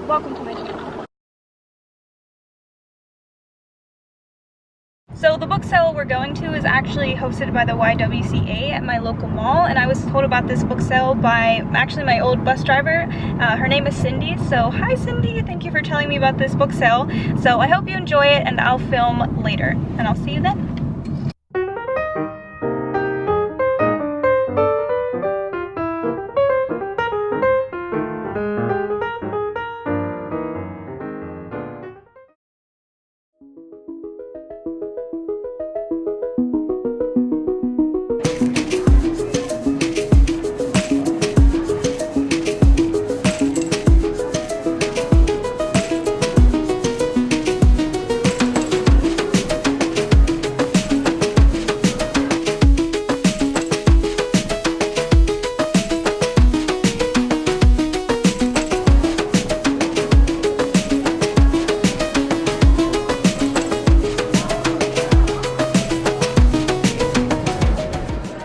welcome to my channel. So the book sale we're going to is actually hosted by the YWCA at my local mall, and I was told about this book sale by actually my old bus driver. Her name is Cindy, so hi Cindy, thank you for telling me about this book sale. So I hope you enjoy it, and I'll film later, and I'll see you then.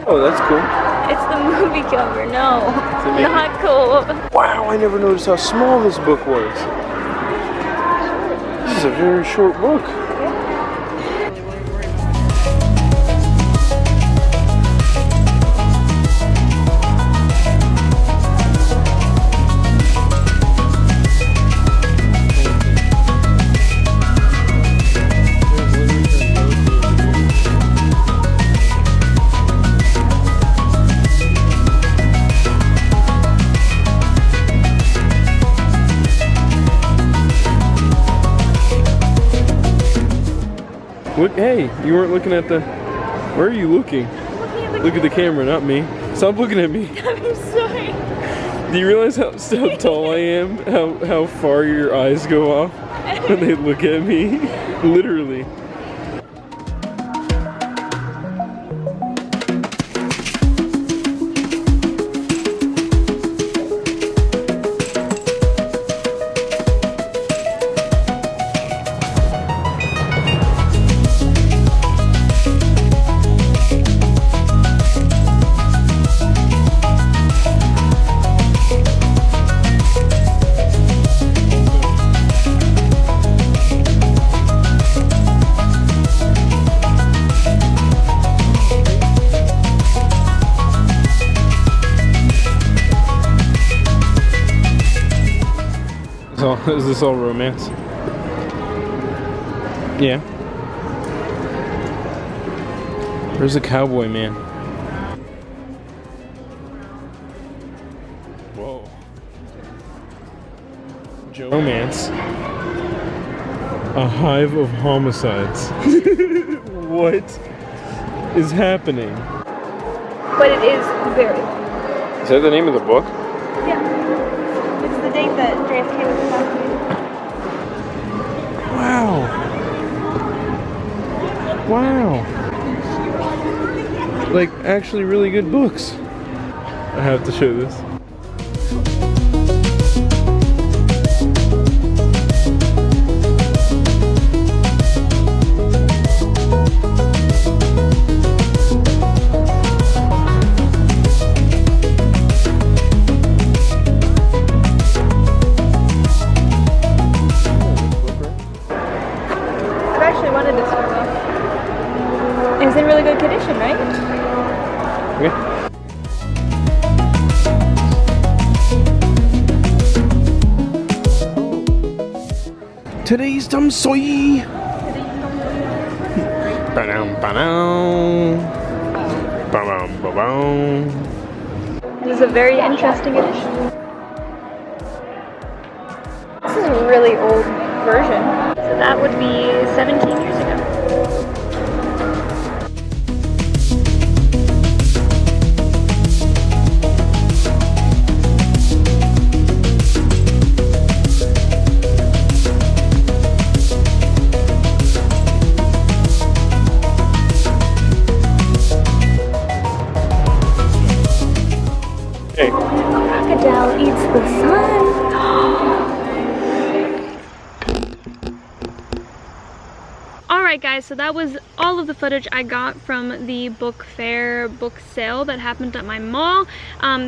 Oh, that's cool. It's the movie cover, no. Not cool. Wow, I never noticed how small this book was. This is a very short book. Look, hey, you weren't looking at the... Where are you looking? Look at the camera, not me. Stop looking at me. I'm sorry. Do you realize how tall I am? How far your eyes go off when they look at me? Literally. Is this all romance? Yeah. Where's the cowboy man? Whoa. Romance. A hive of homicides. What is happening? But it is very long. Is that the name of the book? Yeah. It's the date that JFK was assassinated. Wow. Wow. Like, actually really good books. I have to show this. It's in really good condition, right? Okay. Today's dumb soy. It is a very interesting edition. This is a really old version, so that would be 17 years ago. Hey. Crocodile eats the sun. Alright guys, so that was all of the footage I got from the book fair, book sale that happened at my mall.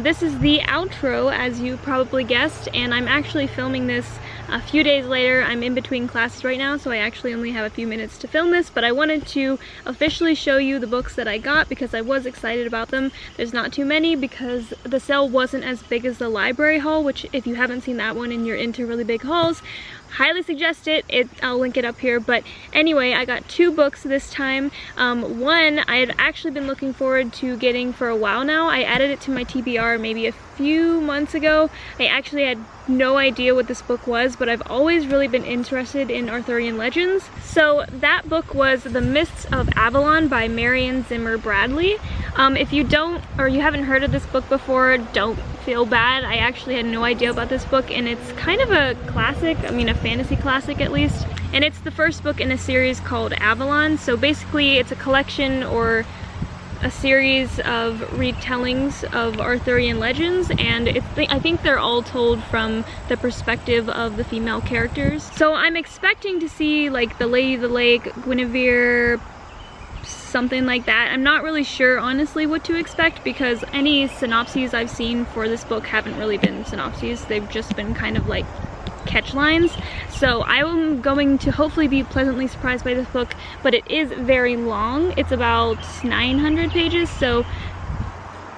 This is the outro, as you probably guessed, and I'm actually filming this a few days later. I'm in between classes right now, so I actually only have a few minutes to film this, but I wanted to officially show you the books that I got because I was excited about them. There's not too many because the sale wasn't as big as the library haul, which if you haven't seen that one and you're into really big hauls, highly suggest it. I'll link it up here. But anyway, I got 2 books this time. One I had actually been looking forward to getting for a while now. I added it to my TBR maybe a few months ago. I actually had no idea what this book was, but I've always really been interested in Arthurian legends. So that book was The Mists of Avalon by Marion Zimmer Bradley. If you don't, or you haven't heard of this book before, don't feel bad. I actually had no idea about this book, and it's kind of a classic, I mean a fantasy classic at least, and it's the first book in a series called Avalon. So basically it's a collection or a series of retellings of Arthurian legends, and I think they're all told from the perspective of the female characters. So I'm expecting to see like the Lady of the Lake, Guinevere, something like that. I'm not really sure honestly what to expect because any synopses I've seen for this book haven't really been synopses. They've just been kind of like catch lines. So I'm going to hopefully be pleasantly surprised by this book, but it is very long. It's about 900 pages, so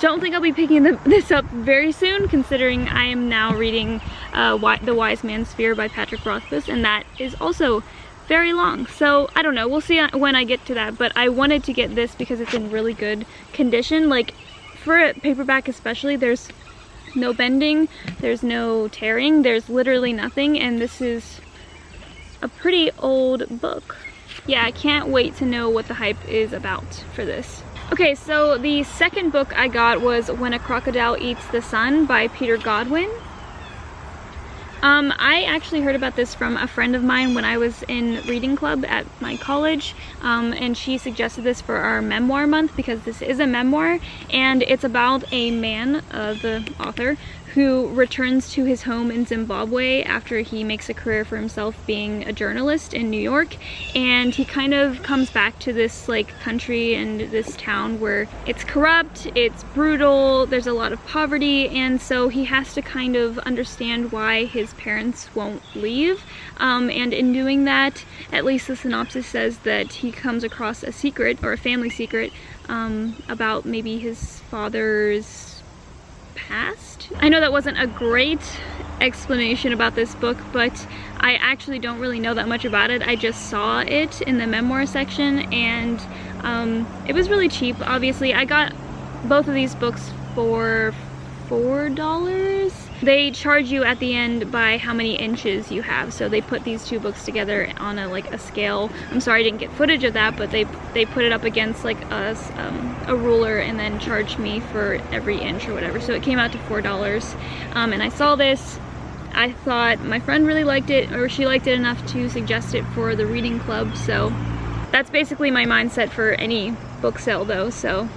don't think I'll be picking this up very soon, considering I am now reading The Wise Man's Fear by Patrick Rothfuss, and that is also very long. So I don't know, we'll see when I get to that, but I wanted to get this because it's in really good condition. Like for a paperback especially, there's no bending, there's no tearing, there's literally nothing, and this is a pretty old book. Yeah, I can't wait to know what the hype is about for this. Okay, so the second book I got was When a Crocodile Eats the Sun by Peter Godwin. I actually heard about this from a friend of mine when I was in reading club at my college, and she suggested this for our memoir month because this is a memoir, and it's about a man, the author, who returns to his home in Zimbabwe after he makes a career for himself being a journalist in New York, and he kind of comes back to this like country and this town where it's corrupt, it's brutal, there's a lot of poverty, and so he has to kind of understand why his parents won't leave, and in doing that, at least the synopsis says that he comes across a secret, or a family secret, about maybe his father's past. I know that wasn't a great explanation about this book, but I actually don't really know that much about it. I just saw it in the memoir section, and it was really cheap. Obviously, I got both of these books for $4. They charge you at the end by how many inches you have, so they put these 2 books together on a scale. I'm sorry I didn't get footage of that, but they put it up against like a ruler and then charged me for every inch or whatever, so it came out to $4. And I saw this, I thought my friend really liked it, or she liked it enough to suggest it for the reading club, so that's basically my mindset for any book sale though, so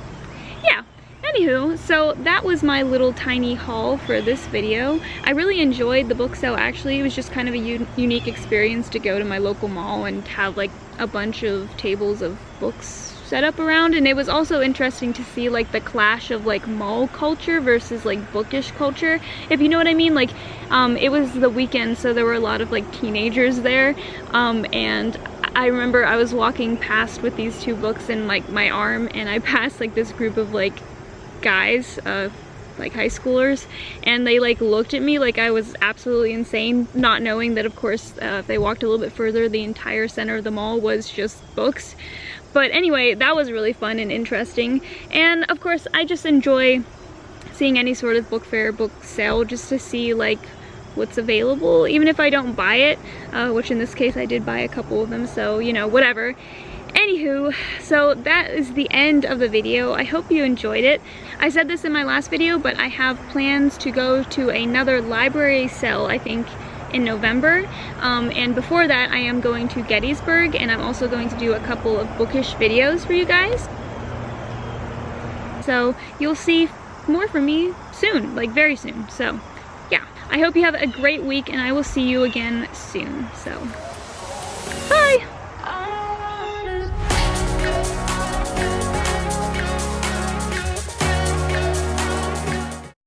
yeah. Anywho, so that was my little tiny haul for this video. I really enjoyed the book sale actually. It was just kind of a unique experience to go to my local mall and have like a bunch of tables of books set up around, and it was also interesting to see like the clash of like mall culture versus like bookish culture, if you know what I mean. Like it was the weekend, so there were a lot of like teenagers there, and I remember I was walking past with these 2 books in like my arm, and I passed like this group of like guys, like high schoolers, and they like looked at me like I was absolutely insane, not knowing that of course if they walked a little bit further, the entire center of the mall was just books. But anyway, that was really fun and interesting, and of course I just enjoy seeing any sort of book fair, book sale, just to see like what's available, even if I don't buy it, which in this case I did buy a couple of them, so you know, whatever. Anywho, so that is the end of the video. I hope you enjoyed it. I said this in my last video, but I have plans to go to another library sale, I think, in November. And before that, I am going to Gettysburg, and I'm also going to do a couple of bookish videos for you guys. So you'll see more from me soon, like very soon. So yeah, I hope you have a great week, and I will see you again soon. So